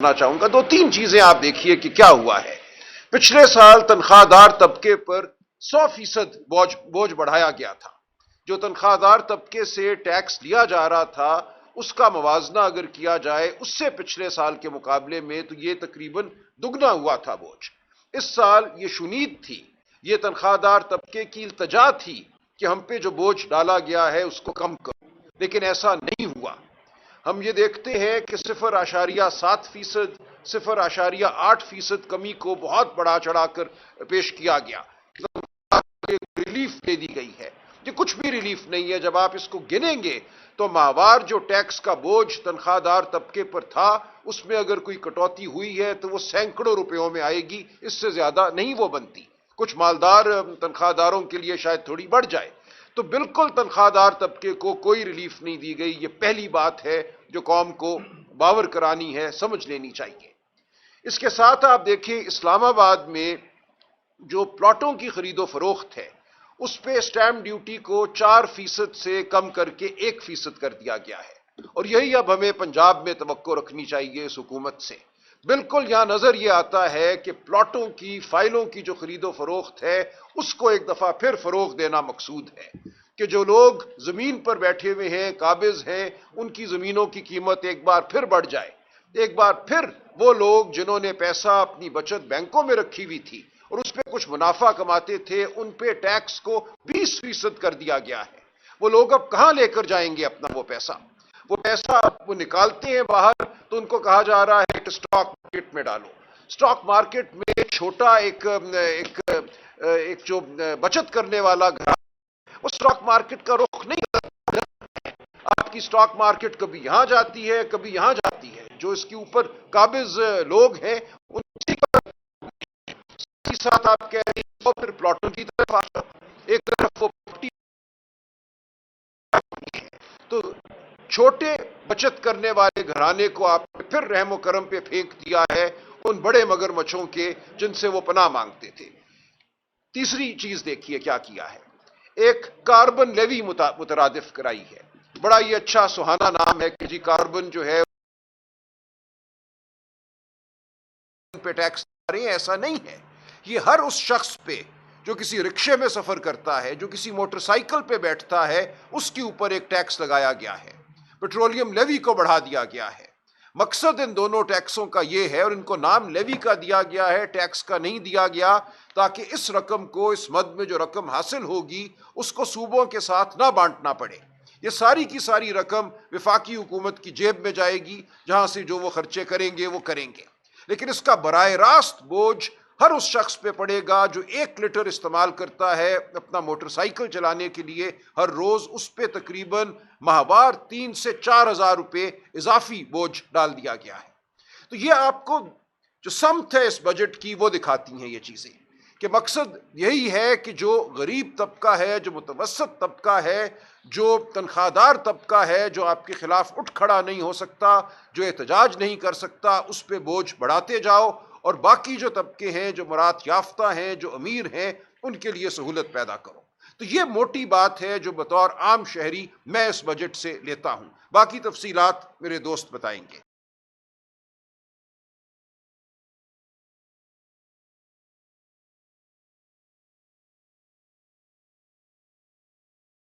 کرنا چاہوں گا۔ دو تین چیزیں آپ دیکھیے کہ کیا ہوا ہے۔ پچھلے سال تنخواہ دار طبقے پر 100% بوجھ بڑھایا گیا تھا۔ جو تنخواہ دار طبقے سے ٹیکس لیا جا رہا تھا اس کا موازنہ اگر کیا جائے اس سے پچھلے سال کے مقابلے میں تو یہ تقریباً دگنا ہوا تھا بوجھ۔ اس سال یہ شنید تھی، یہ تنخواہ دار طبقے کی التجا تھی کہ ہم پہ جو بوجھ ڈالا گیا ہے اس کو کم کرو، لیکن ایسا نہیں ہوا۔ ہم یہ دیکھتے ہیں کہ 0.7%، 0.8% کمی کو بہت بڑا چڑھا کر پیش کیا گیا، ریلیف دے دی گئی ہے۔ یہ کچھ بھی ریلیف نہیں ہے۔ جب آپ اس کو گنیں گے تو ماہوار جو ٹیکس کا بوجھ تنخواہ دار طبقے پر تھا اس میں اگر کوئی کٹوتی ہوئی ہے تو وہ سینکڑوں روپیوں میں آئے گی، اس سے زیادہ نہیں وہ بنتی۔ کچھ مالدار تنخواہ داروں کے لیے شاید تھوڑی بڑھ جائے۔ تو بالکل تنخواہ دار طبقے کو کوئی ریلیف نہیں دی گئی۔ یہ پہلی بات ہے جو قوم کو باور کرانی ہے، سمجھ لینی چاہیے۔ اس کے ساتھ آپ دیکھیں اسلام آباد میں جو پلاٹوں کی خرید و فروخت ہے اس پہ اسٹیمپ ڈیوٹی کو 4% سے کم کر کے 1% کر دیا گیا ہے، اور یہی اب ہمیں پنجاب میں توقع رکھنی چاہیے اس حکومت سے۔ بالکل یہاں نظر یہ آتا ہے کہ پلاٹوں کی فائلوں کی جو خرید و فروخت ہے اس کو ایک دفعہ پھر فروغ دینا مقصود ہے کہ جو لوگ زمین پر بیٹھے ہوئے ہیں، قابض ہیں، ان کی زمینوں کی قیمت ایک بار پھر بڑھ جائے۔ ایک بار پھر وہ لوگ جنہوں نے پیسہ اپنی بچت بینکوں میں رکھی ہوئی تھی اور اس پہ کچھ منافع کماتے تھے ان پہ ٹیکس کو 20% کر دیا گیا ہے۔ وہ لوگ اب کہاں لے کر جائیں گے اپنا وہ پیسہ؟ وہ پیسہ وہ نکالتے ہیں باہر تو ان کو کہا جا رہا ہے کہ اسٹاک مارکیٹ میں ڈالو۔ اسٹاک مارکیٹ میں چھوٹا ایک جو بچت کرنے والا گھر وہ اسٹاک مارکیٹ کا رخ نہیں کرتا۔ آپ کی اسٹاک مارکیٹ کبھی یہاں جاتی ہے کبھی یہاں جاتی ہے۔ جو اس کے اوپر قابض لوگ ہیں ان کے ساتھ آپ کہہ رہے ہیں پھر پلاٹوں کی طرف آ جاؤ۔ ایک طرف وہ تو چھوٹے بچت کرنے والے گھرانے کو آپ نے پھر رحم و کرم پہ پھینک دیا ہے ان بڑے مگرمچھوں کے جن سے وہ پناہ مانگتے تھے۔ تیسری چیز دیکھیے کیا کیا ہے، ایک کاربن لیوی مترادف کرائی ہے۔ بڑا یہ اچھا سہانا نام ہے کہ جی کاربن جو ہے پہ ٹیکس رہے ہیں، ایسا نہیں ہے۔ یہ ہر اس شخص پہ جو کسی رکشے میں سفر کرتا ہے، جو کسی موٹر سائیکل پہ بیٹھتا ہے، اس کے اوپر ایک ٹیکس لگایا گیا ہے۔ پیٹرولیم لیوی کو بڑھا دیا گیا ہے۔ مقصد ان دونوں ٹیکسوں کا یہ ہے، اور ان کو نام لیوی کا دیا گیا ہے، ٹیکس کا نہیں دیا گیا، تاکہ اس رقم کو، اس مد میں جو رقم حاصل ہوگی اس کو صوبوں کے ساتھ نہ بانٹنا پڑے۔ یہ ساری کی ساری رقم وفاقی حکومت کی جیب میں جائے گی، جہاں سے جو وہ خرچے کریں گے وہ کریں گے، لیکن اس کا براہ راست بوجھ ہر اس شخص پہ پڑے گا جو 1 لیٹر استعمال کرتا ہے اپنا موٹر سائیکل چلانے کے لیے ہر روز۔ اس پہ تقریباً ماہوار 3 سے 4 ہزار روپے اضافی بوجھ ڈال دیا گیا ہے۔ تو یہ آپ کو جو سمت ہے اس بجٹ کی وہ دکھاتی ہیں یہ چیزیں، کہ مقصد یہی ہے کہ جو غریب طبقہ ہے، جو متوسط طبقہ ہے، جو تنخواہ دار طبقہ ہے، جو آپ کے خلاف اٹھ کھڑا نہیں ہو سکتا، جو احتجاج نہیں کر سکتا، اس پہ بوجھ بڑھاتے جاؤ، اور باقی جو طبقے ہیں، جو مراد یافتہ ہیں، جو امیر ہیں، ان کے لیے سہولت پیدا کرو۔ تو یہ موٹی بات ہے جو بطور عام شہری میں اس بجٹ سے لیتا ہوں۔ باقی تفصیلات میرے دوست بتائیں گے۔